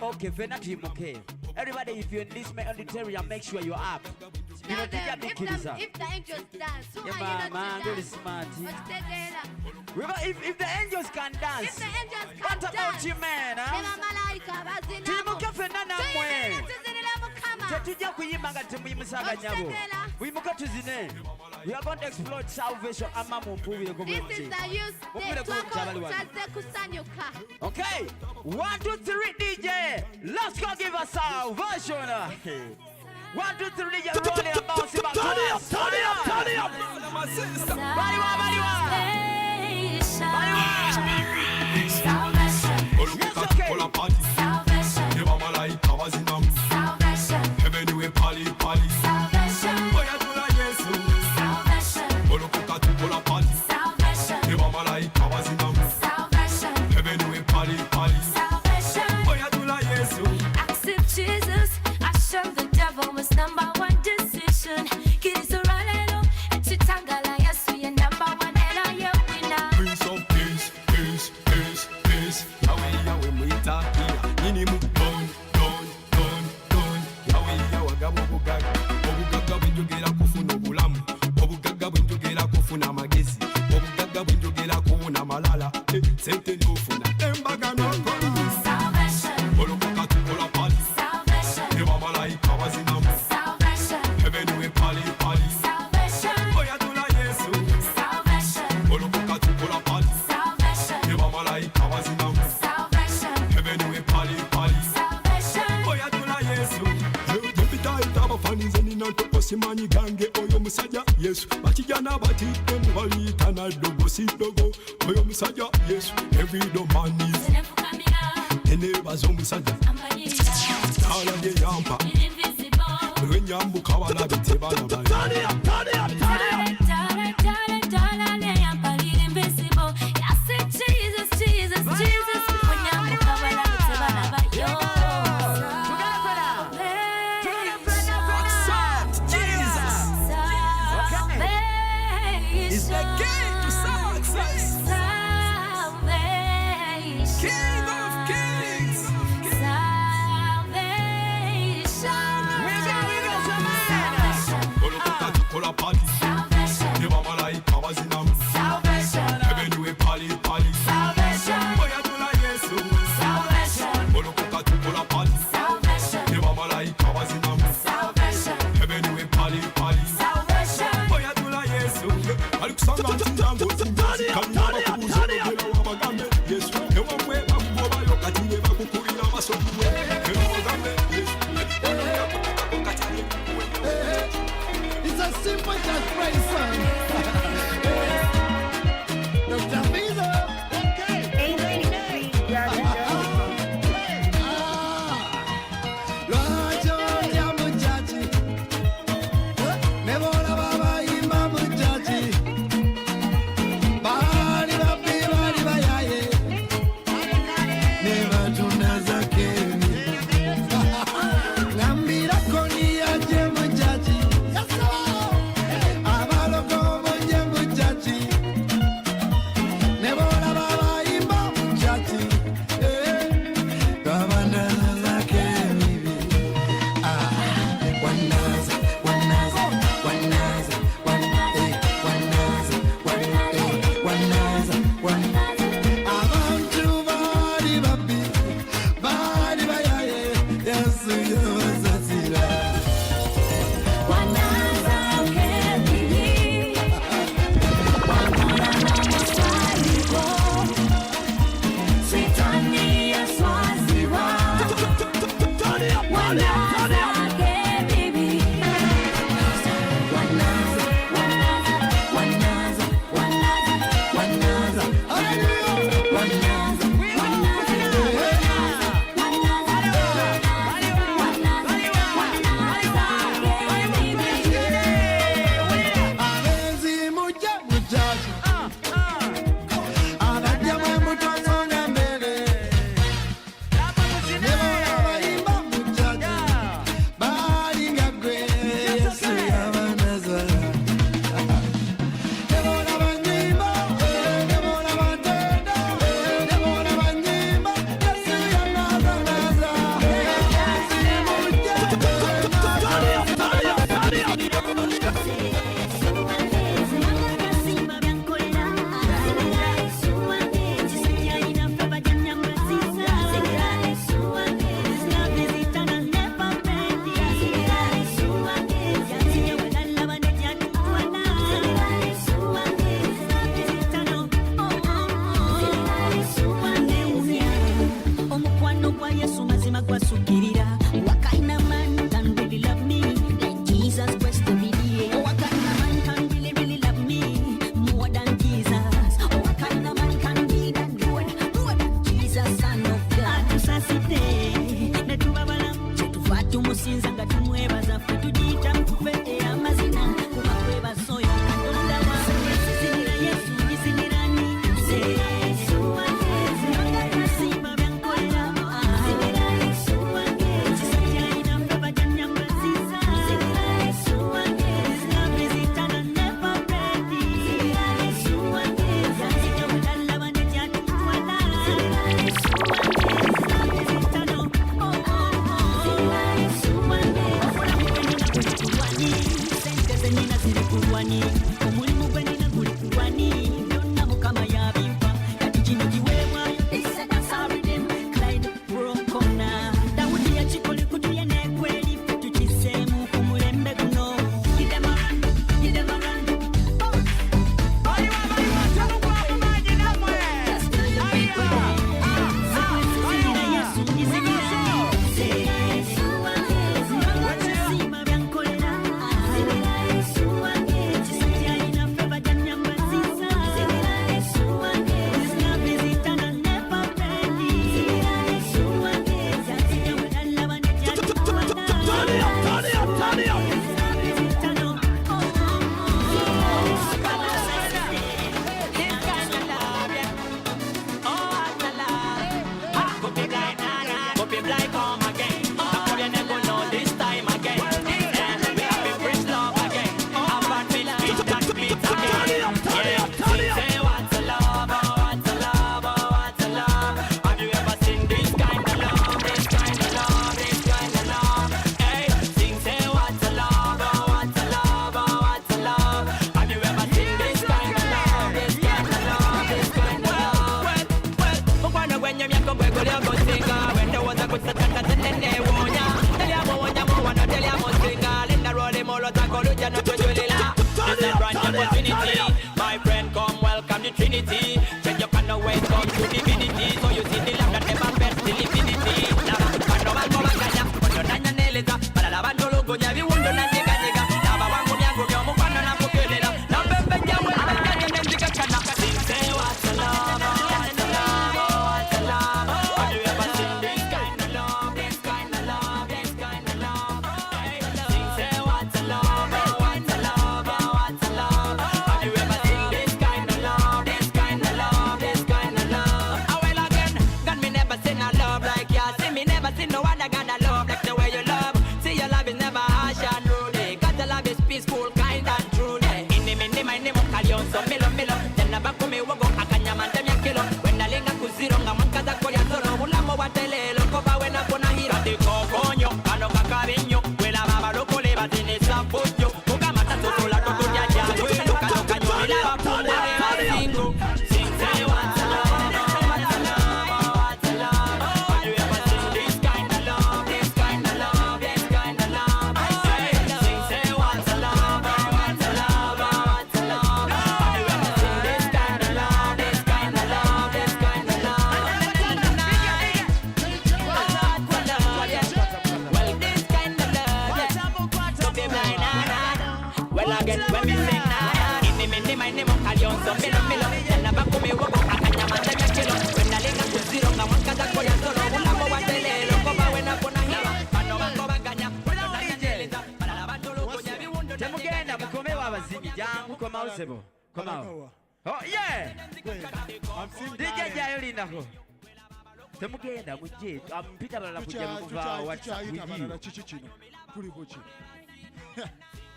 Okay, okay. Everybody, if you're in this area, make sure you're up. You know, take a big kids up. If the angels dance, who yeah, are you not to dance? Smart. Remember, if the angels can dance, if the angels can what dance, about you, man? We are going to explore salvation. This is the use. Okay, 1, 2, 3, DJ. Let's go give us salvation. 1, 2, 3, DJ. Rolling and bouncing back. Turn it up, turn it up, turn it up. Yes, Batijana Bati, Mbali, Tanado, Sitogo, Oyo Musaja, yes, every man is the neighbors on Musaja. Tala de Yampa, when Yambu Kawala, the Tebana, Tani up, Tani up, Tani up. Jesus, Jesus, Jesus, when Yambu Kawala, the Tebana, yo. It's a simple just praise song. Dr. Visa. Okay. 899. Yeah. tumusinza nga tumwebaza ffe tugiyita mufete amazina kuba twebaza oyo katonda wange sinira Yesu ngisinirani sinira Yesu wange simba byankolera sinira Yesu wange kisajja ina mbaba janyambaziza sinira Yesu wange sinabizitana never ready sinira Yesu wange yazija budalaba nekyatutwala sinira Yesu wange sinabizitana sinira Yesu wange obulamu bwenina buli kulwani sente zenina ziri kulwani omulimu gwenina guli kulwani byonna mukama yabimpa kati kino kiweebwayo isasaridem Clyde Brokona Dawudi yakikola kutuya n'ekweri ffe tukiseemu ku mulembe guno My friend, come welcome the Trinity. Check your pan away, come to divinity. So you see the love that never best the infinity. Lava, pano bango baganya, pano nanya neleza. Para la bando logo ya viwundo na nyega nyega. Lava wangu nyangu myo mupano na kukelela. Lambe benja wela kanya nendika kana. Sing say what's a love, what's a love, what's a love. Have you ever seen this kind of love, this kind of love, this kind of love? Hey, sing say what's a love, what's a love, what's a love. Have you ever seen this kind of love, this kind of love, this kind of love? Oh well again, God me never seen a love like yours. See me never seen no other God a love like the way you love. See your love is never harsh and rude. Cause your love is peaceful, kind and true. Inni minni my name kalyon so milo milo. Tena baku mi wogo akanya mante mya kilo. Wenda linga kuziro nga mwankaza kwa ya zoro. Ulamo watele loko ba wena pona hiro. Kati kokonyo, kano kakabinyo. Wela baba loko leba tine sapuyo. Kuka mata tutula tutu ya jayo. Welo kano kanyo ila wapunda leba singo. Sing say what's a love, what's a love, what's a love. Have you ever seen this kind of love, this kind of love, this kind of love? Hey, sing say what's a love, what's a love, what's a love. Have you ever seen this kind of love, this kind of love, this kind of love? Well, this kind of love, well, again, when we sing na, inni minni my name kalyon so milo milo. Tena baku mi wogo akanya mante mya kilo. Wenda linga kuziro nga mwankaza kwa ya zoro. Ulamo watele loko ba wena pona hiro. Pano bango baganya, pano nanya nyeleza. Para la bando logo ya viwundo na Temugenda mukomewo abazinyi jangu komawo sebo. Komawo. Oh yeah. DJ jayo lindako. Temugenda mujje. Mpita balala kujja kuva WhatsApp. Kiki kino tuli kuki.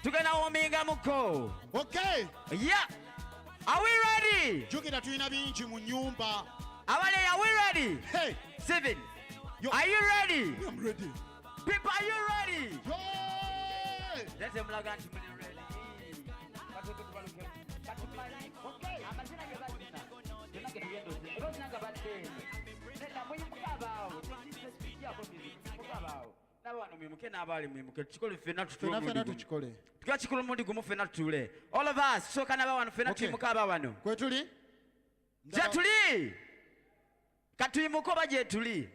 Tugenda wominga muko. Okay, Yeah. Are we ready? jukira tulina bingi mu nyumba. Abale, are we ready? Hey, Seven. Yo. Are you ready? I'm ready. People, are you ready? Hey! Let them log on to me ready. Okay, amazina gebazina. Tuna ketugendo. Ebazina gabatene. Nenda muyimukabao. Tisiya komizi. Mukabao. Nabano mwimuke n'abali mwimuke. Tukole fena Fena tutule. tukikole. Tukachikula mundi gumu fena tutule. All of us, soka n'abawano fena Okay. tuyimukaba wano. Kwe tuli? Jetuli. Katuyimuko bajetuli.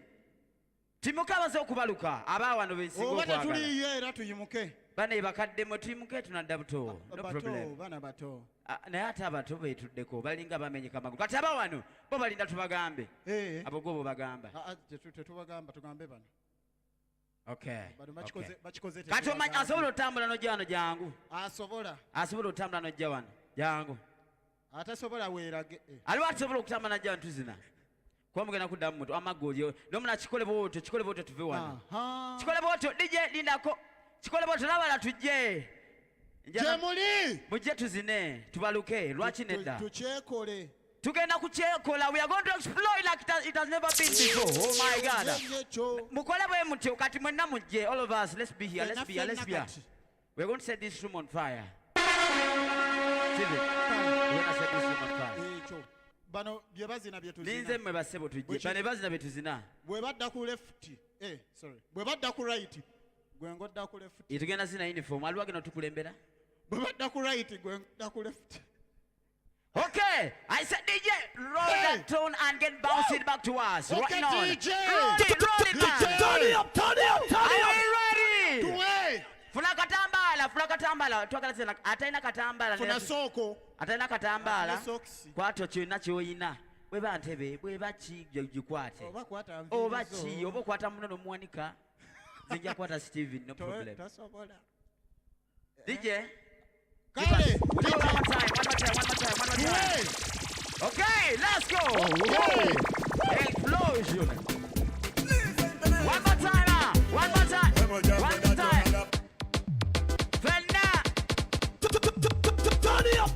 Timuka baze okubaluka abawano bensingo Oba kwagala. tetuliyo era tuyimuke. Bane bakadde mu timuke tunadda buto. No problem. Bana bato. Naye ate abato betuddeko balinga bamenyeka amagulu. Kati abawano bo balinda tubagambe. Eh. Abo go bo bagamba. Tetubagamba tugambe bano. Okay. Bachikoze Kati omanya asobola otambula n'ojja wano jangu. asobola Otambula n'ojja wano jangu. atasobola weerage. Aliwo asobola okutambula n'ajja wano tuzina. Kuba mugenda kuddamu muto amaggoolyo. N'omuna kikole bw'otyo tuve wano. Kikole bw'otyo DJ lindako. Kikole bw'otyo n'abala tujje. Gye muli. Mujje tuzine tubaluke lwaki nedda. Tukyekole. Tugenda kukyekola. We are going to explore like it has never been before. Oh my God. Mukole bwe mutyo kati mwenna mujje. All of us, let's be here. We are going to set this room on fire. See it? We are going to set this room on fire. Bano bye bazina bye tuzina. Ninze mmwe basebo tujje. Bano bazina bye tuzina. Bwe badda ku left. Bwe badda ku right. Gwe ngodda ku left. Tugenda zina uniform. Aliwo agenda tukulembera. Bwe badda ku right gwe ngodda ku left. Okay, I said DJ, roll that tone and get bouncing back to us. Okay, right now. DJ. Roll it, man. Turn it up. Are we ready? Tuwe. Funa katambala. Twagala tena ataina katambala. Funa soko. Ataina katambala. Socks. Kwato kyonna kyoyina. Bwe bantebe, bwe bachi gikwate. Oba chi, oba kwata munono muwanika. Zinja kwata Steven, no problem. Tasobola. DJ. Kale. One more time. Okay, let's go. Okay. Explosion. One more time. Fenda. Turn it up.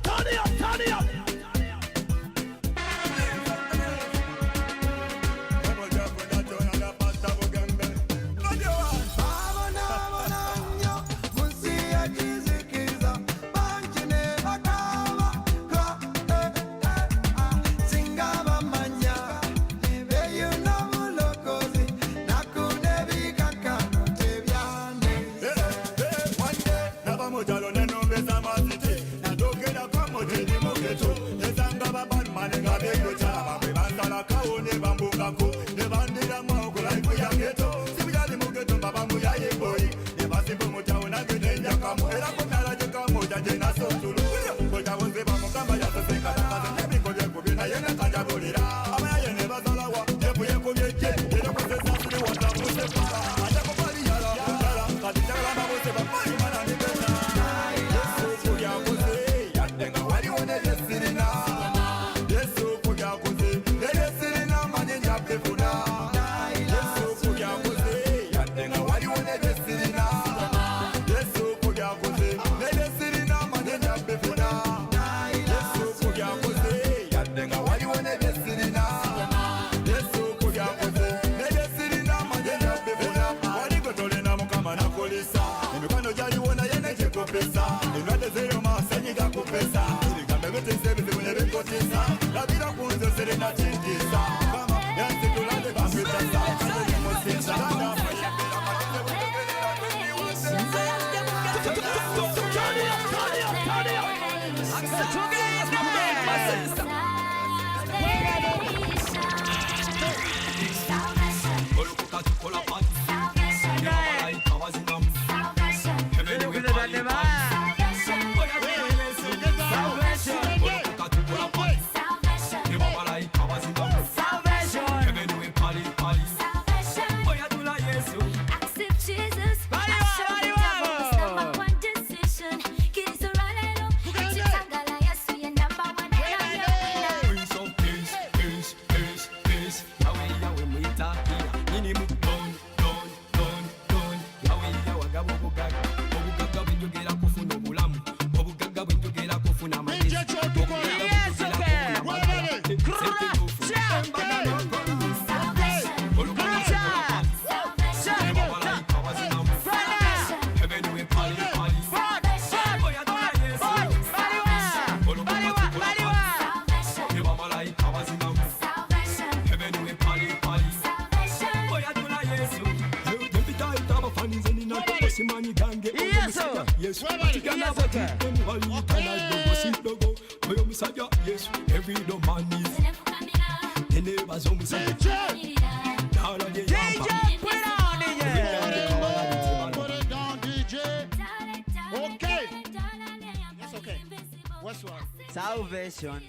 Salvation.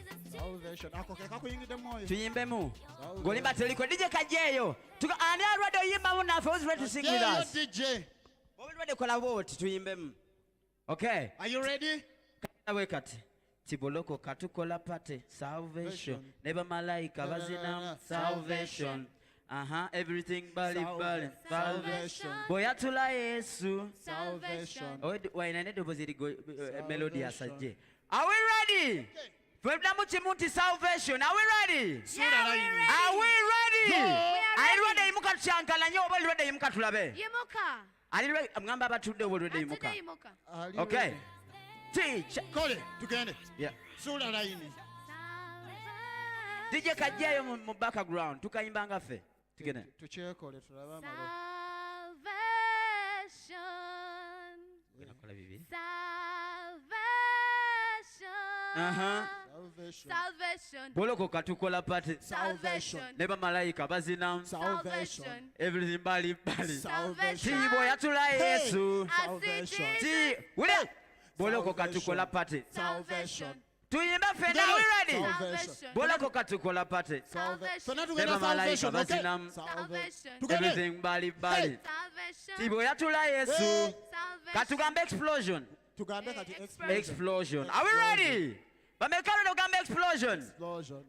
Salvation. Ako ke kakuyingide moyo. Tuyimbemu. Golimba teliko DJ Kajeyo. Tuka ani already oyimba muna for us ready to sing with us. DJ. Already collaborate tuyimbemu. Okay. Are you ready? Wekati. Tiboloko katukola pate salvation. Never malaika bazina salvation. Everything bali salvation. Boyatula Yesu Salvation. why na nedo boziri melody asaje. Are we ready? Febna muti salvation. Are we ready? Yeah, we're ready. Are we ready? We are Are ready. ready imuka chankala nyo obali ready imuka tulabe. Yimuka. Are ready mngamba abatudde obali ready imuka. Today Yimuka. Are you Okay. ready? Teach. Kole, tugende. Yeah. Sura laini. DJ Kajeyo mu background tukayimbanga fe. Tugende. Tuchekole tulaba amalo. Salvation. Nakola bibi. Salvation. Salvation. Salvation. Boloko katukola pate. Salvation. Neba malaika bazina. Salvation. Everything bali. Salvation. Tibo yatula Yesu. Salvation. Ti wule. Boloko katukola pate. Salvation. Tuyimba fe now we ready. Salvation. Boloko katukola pate. Salvation. So now Neba together malaika salvation, okay? bazina. Salvation. Together. Everything bali. Salvation. Tibo yatula Yesu. Salvation. Katugambe explosion. Tugambe kati Explosion. Are we ready? Bamekano nogambe explosion. Explosion.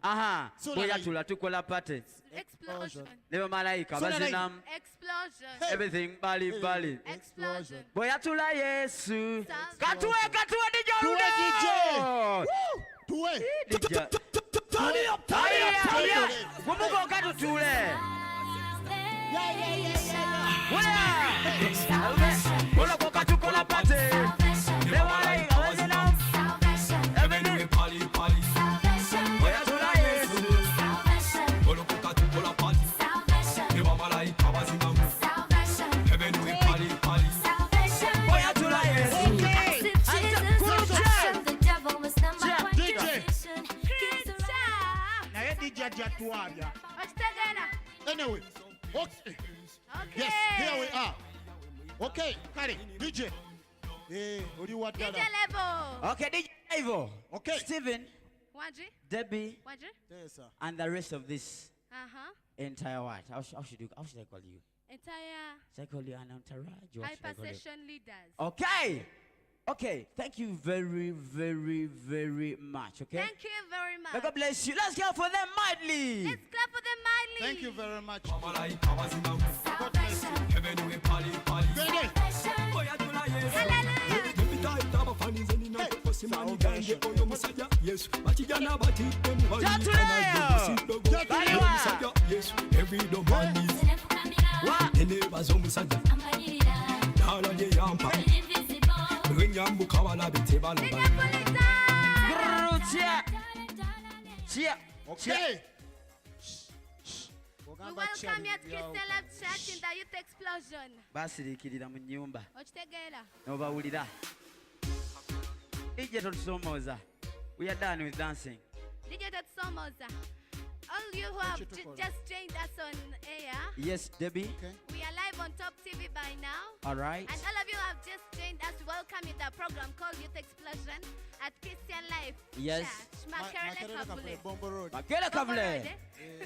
Boya tula tukola pate. Explosion. Neba malaika Sura bazina. Explosion. Everything bali. Explosion. Boya tula Yesu. Salvation. Katuwe DJ Tuwe Ruda. DJ. Tuwe. DJ. Turn it up. Gumuko katutule. Yeah. Bola koka tukola pate. Lewa bazina. Everything boya tula Yesu. Boya tula Yesu. Naye DJ ajatwabya. Ochitegera. Anyway. Okay. Okay. Yes, here we are. Okay, kale, DJ. Oli DJ wadala. level. Okay, DJ Ivo. Okay. Stephen, Waji. Debbie, Waji. Yes, sir. and the rest of this Uh-huh. entire what? How should I call you? Entire Should I call you an entourage? Or should I call you? hypersession leaders. Okay. Okay. Thank you very, very, very much. Okay. Thank you very much. May God bless you. Let's go for them mightily. Let's clap for them mildly. Thank you very much. Salvation. Okay. We welcome you at Christian Love Church in the Youth Explosion. Basirikirira mu nyumba. Ochitegera. Nobawulira. Ije totusomooza. We are done with dancing. DJ Tatsomoza. All you who have just joined us on air, Yes, Debbie. Okay. we are live on Top TV by now. All right. And all of you who have just joined us, welcome you to the program called Youth Explosion at Christian Life Yes. Church. Makerere Kabule. Bombo Road. Makele Kavule. Bomborode.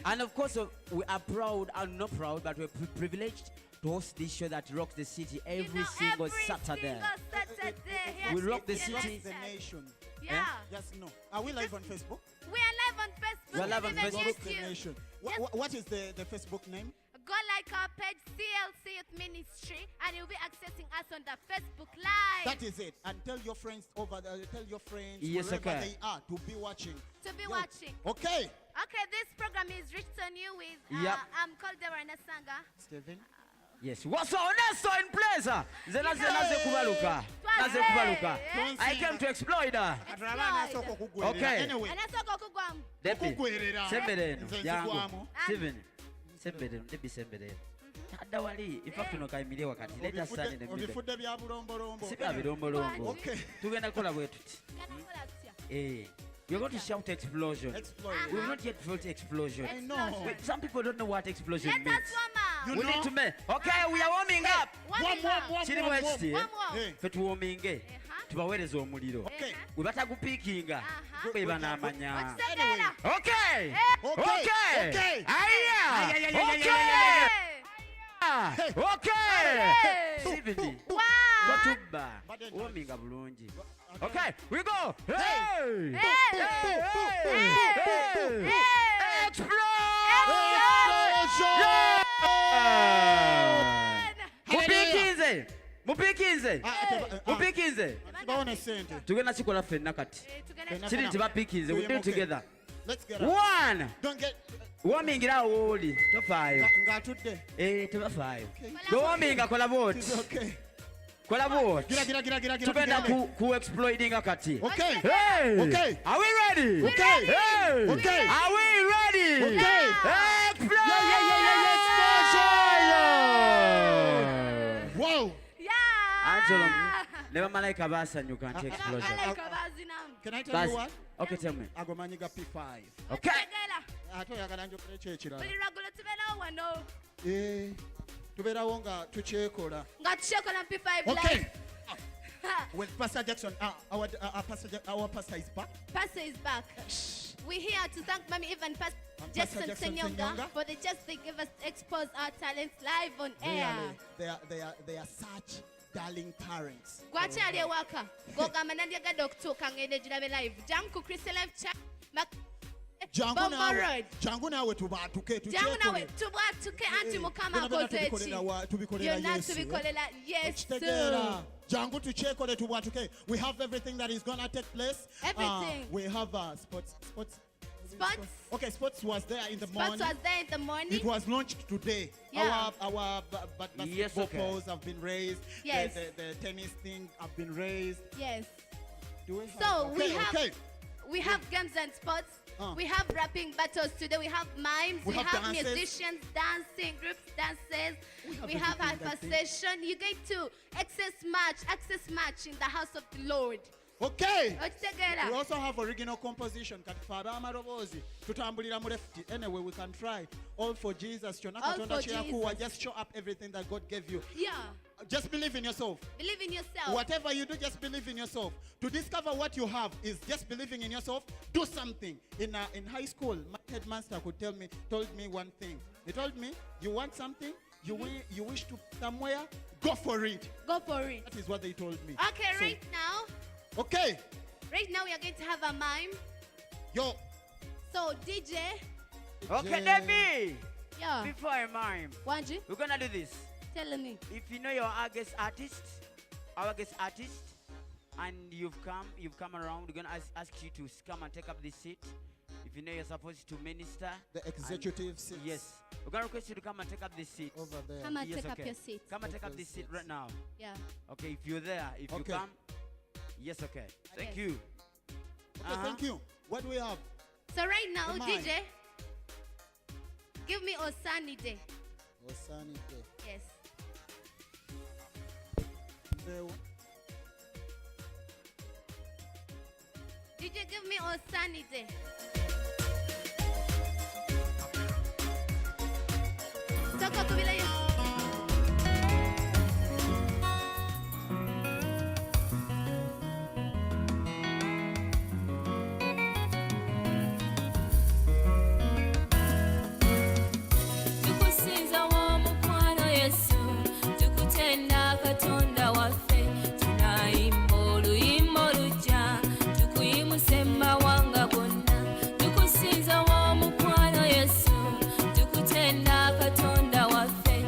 And of course, we are proud and not proud, but we're privileged to host this show that rocks the city You every know, single every Saturday. single Saturday here We at rock the Christian city. Life The Church. nation. Yeah. Yes, no. Are we live on Facebook? We are live on Facebook. We are live on even Facebook. The YouTube. nation. Yes. What is the Facebook name? Go like our page CLC Youth Ministry and you'll be accessing us on the Facebook Live. That is it. And tell your friends over there, tell your friends Yes, wherever okay. they are to be watching. To be Yo. watching. Okay. Okay, this program is reached on you with Yep. I'm called Deborah Nasanga. Stephen. Yes. What's on Nesto in place? Naze kubaluka. Naze Hey. kubaluka. Yes. I came to exploit her. Okay. Anyway. And that's all kugwamu. Debbie. Okugwerera. Sembereno. Nze Yangu. nzigwamu. Steven. Sembereno. Debbie Sembereno. Tadda wali. In fact, unokayimirie wakati. Let us stand in the middle. Obifudde bya bulombolombo. Sibya birombolombo. Okay. Tugenda kukola bwe tuti. Kanakola tutya. We're going to shout explosion. Explosion. We've not yet felt explosion. I know. Wait, some people don't know what explosion Let means. us warm up. We need to make. Okay, we are warming up. Warming up. Chiri bwe kiti. Warm up. Hey. Fe tuwominge. tubaweereza omuliro Okay. bwe batagupiikinga beba n'amanya. Okitegeera? Okay. Okay. Okay. Okay. Aya. Hey. Okay. Okay. Hey. Steven, Wow. totubba wominga bulungi. Okay, we go. Hey. Hey. Hey. Hey. Explode. Mupiikinze. Mupiikinze. Mupiikinze. Baone sente. Tugenda kikola ffenna kati. Tugenda Kiri tebapiikinze. We do it together. Let's get up. One. Don't get Womingira awo wooli. Tofaayo. ngatudde. Tebafaayo. Gwe wominga kola bwoti. It's okay. Kola bwoti. Gira. Tugenda ku exploitinga kati. Okay. Hey. Okay. Are we ready? Okay. Hey. Okay. Are we ready? Okay. Explode. Wow. Yeah. Angelo, ne bamalayika baasanyuka nti explosion. Abalayika bazinamu. Can I tell Bas. you what? Okay, tell me. Agomanyiga P5. Okay. Tegeera. Ate oyagala njogera ekyekirala. Buli lwagulo tubeerawo wano Tubeerawo nga tukyekola. nga tushekola P5 Okay. live. Well, Pastor Jackson, our pastor is back. Pastor is back. We're here to thank Mommy Even Pastor Jackson Jackson Senyonga Senyonga for the chance they give us to expose our talents live on air. They are such darling parents. Gwakyali ewaka gogamba nandyagadde okutuuka ngende girabe live jangu ku Christian Life Church Bombo Road. Jangu nawe tubaatuke Jangu nawe tubwatuke anti Mukama akoze eki byonna tubikolera Yesu. Kitegeera. Jangu tukyekole tubwatuke. We have everything that is gonna take place. Everything. We have sports. Sports. Okay, sports was there in the Sports morning. was there in the morning. It was launched today. Yeah. Our Yes, basketball okay. poles have been raised. Yes. The tennis thing have been raised. Yes. Do we have? So Okay. we have games and sports. We have rapping battles today. We have mimes. We We have have dances. musicians, dancing groups, dances. We have everything hyper that thing. session. You get to access match in the house of the Lord. Okay. We Okitegeera. also have original composition. Kati fe ab'amaloboozi tutambulira mu left. Anyway, we can try. All for Jesus. Kyonna All Katonda for kye yakuwa. Jesus. Just show up everything that God gave you. Yeah. Just believe in yourself. Believe in yourself. Whatever you do, just believe in yourself. To discover what you have is just believing in yourself. Do something. In high school, my headmaster told me one thing. He told me, you want something, you wish to somewhere, go for it. Go for it. That is what they told me. Okay, So- right now we are going to have a mime. Yo. So DJ, Okay, Debbie. yeah. Before I mime, Wanji, we're gonna do this. tell me. If you know you're our guest artist, and you've come around, we're gonna ask you to come and take up this seat. If you know you're supposed to minister, The executive seats. yes, we're gonna request you to come and take up this seat. Over there. Come and Yes, take up okay. your seat. Come and take up this seat right now. Yeah. Okay, if you're there, if you Okay. come, yes, okay. Thank Yes. you. Okay, thank you. What do we have? So right now, The mime. DJ, give me Osani Day. Osanite. Yes. DJ, give me Osani Day. Toka kubila yo. Tukusinza w'omukwano Yesu, tukutenda Katonda waffe, tunayimba oluyimba oluggya, tukuyimuse mu mawanga gonna. Tukusinza w'omukwano Yesu, tukutenda Katonda waffe,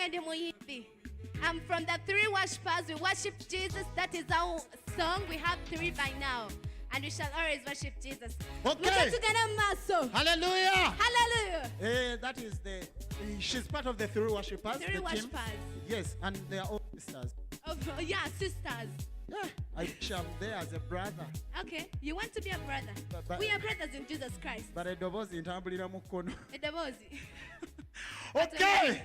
ndi muyimbi. I'm from the three worshipers. We worship Jesus. That is our song. We have 3 by now. And we shall always worship Jesus. Okay. Hallelujah. Hallelujah. That is she's part of the 3 worshipers. 3 the team. worshipers. Yes, and they are all sisters. Yeah, sisters. Yeah, I wish I'm there as a brother. Okay, you want to be a brother. But- We are brothers in Jesus Christ. But edobozi ntambulira mu kkono. Edobozi. Okay.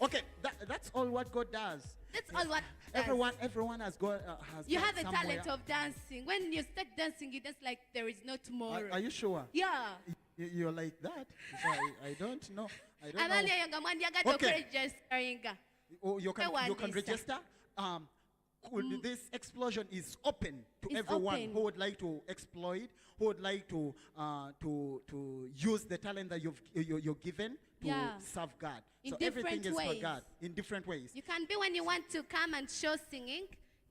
Okay, that's all what God does. That's all what does. Everyone has got has. You got have a somewhere. talent of dancing. When you start dancing, it's just like there is no tomorrow. Are you sure? Yeah. You're like that? I don't know. I don't know. Abali yanga mwandi yagadde Okay. okuregisteringa. Oh, you can Tewandisa. register. This explosion is open to It's everyone open. who would like to exploit, who would like to use the talent that you're given to Yeah. serve God. In So everything different is for ways. God in different ways. You can be when you want to come and show singing,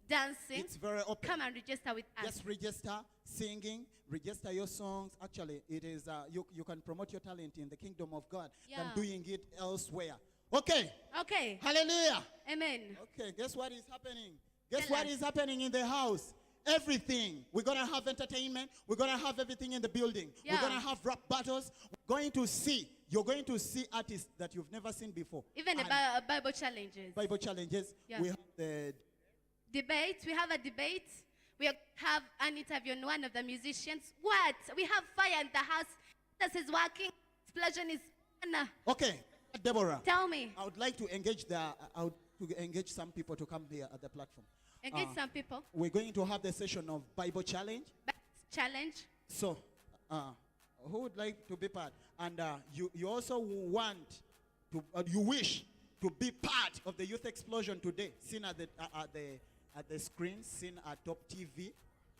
dancing. It's very open. Come and register with us. Just register singing, register your songs. Actually, it is you can promote your talent in the kingdom of God than Yeah. doing it elsewhere. Okay. Okay. Hallelujah. Amen. Okay, guess what is happening? Guess Tell what us. is happening in the house? Everything. We're going to have entertainment. We're going to have everything in the building. Yeah. We're going to have rap battles. We're going to see. You're going to see artists that you've never seen before. Even the And Bible challenges. Bible challenges. Yeah. We have the Debate. We have a debate. We have an interview on one of the musicians. What? We have fire in the house. This is working. Explosion is on. Okay, Deborah. Tell me. I would like to engage engage some people to come here at the platform. Engage some people. We're going to have the session of Bible challenge. Challenge. So, who would like to be part? And you also want to, you wish to be part of the youth explosion today, seen at the screen, seen at Top TV.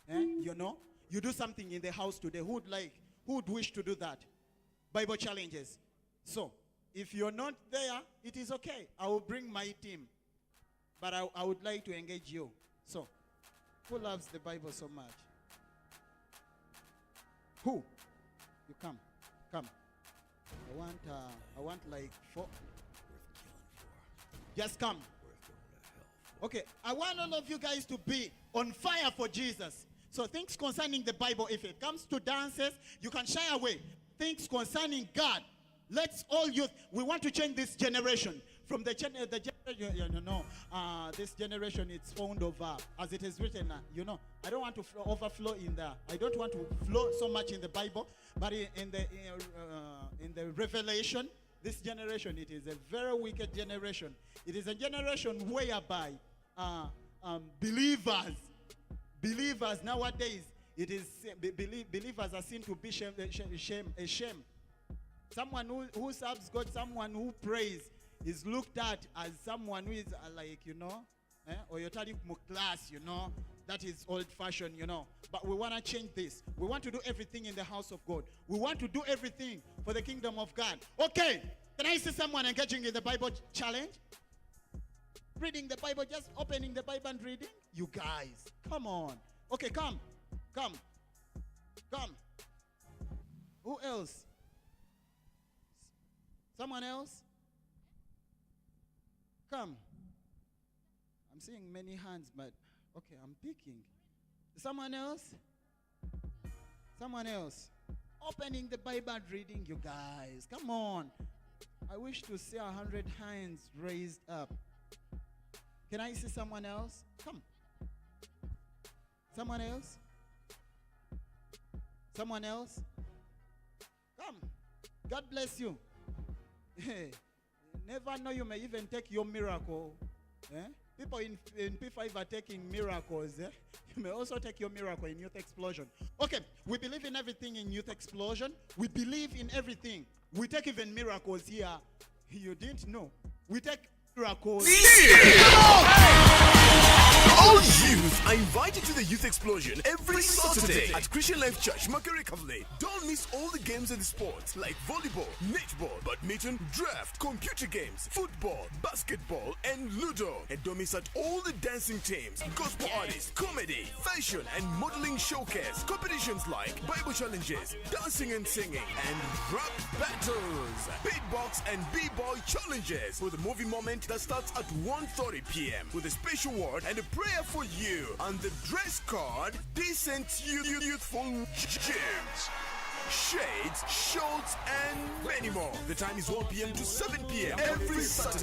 You know, you do something in the house today. Who would wish to do that? Bible challenges. So, if you're not there, it is okay. I will bring my team. But I would like to engage you. So, who loves the Bible so much? Who? You come. I want like 4. Just come. Okay, I want all of you guys to be on fire for Jesus. So things concerning the Bible, if it comes to dances, you can shy away. Things concerning God, let's all youth, we want to change this generation. From the generation, this generation is fond of, as it is written, I don't want to overflow in there. I don't want to flow so much in the Bible, but in the Revelation, this generation, it is a very wicked generation. It is a generation whereby believers nowadays, it is believers are seen to be a shame. Someone who serves God, someone who prays, is looked at as someone who is or you're telling class, that is old-fashioned, But we want to change this. We want to do everything in the house of God. We want to do everything for the kingdom of God. Okay, can I see someone engaging in the Bible challenge? Reading the Bible, just opening the Bible and reading? You guys, come on. Okay, come. Who else? Someone else? Come. I'm seeing many hands, but okay, I'm picking. Someone else? Opening the Bible and reading, you guys. Come on. I wish to see 100 hands raised up. Can I see someone else? Come. Someone else? Come. God bless you. Hey, never know, you may even take your miracle. People in P5 are taking miracles. You may also take your miracle in Youth Explosion. Okay, we believe in everything in Youth Explosion. We believe in everything. We take even miracles here. You didn't know. We take miracles. All youth are invited to the Youth Explosion every Saturday at Christian Life Church, Makere Kavle. Don't miss all the games and the sports like volleyball, netball, badminton, draft, computer games, football, basketball, and ludo. And don't miss out all the dancing teams, gospel artists, comedy, fashion, and modeling showcase, competitions like Bible challenges, dancing and singing, and rap battles, beatbox and b-boy challenges, with a movie moment that starts at 1:30 p.m. with a special word and a prayer for you. And the dress code, decent youthful gyms, shades, shorts, and many more. The time is 1 p.m. to 7 p.m. every Saturday.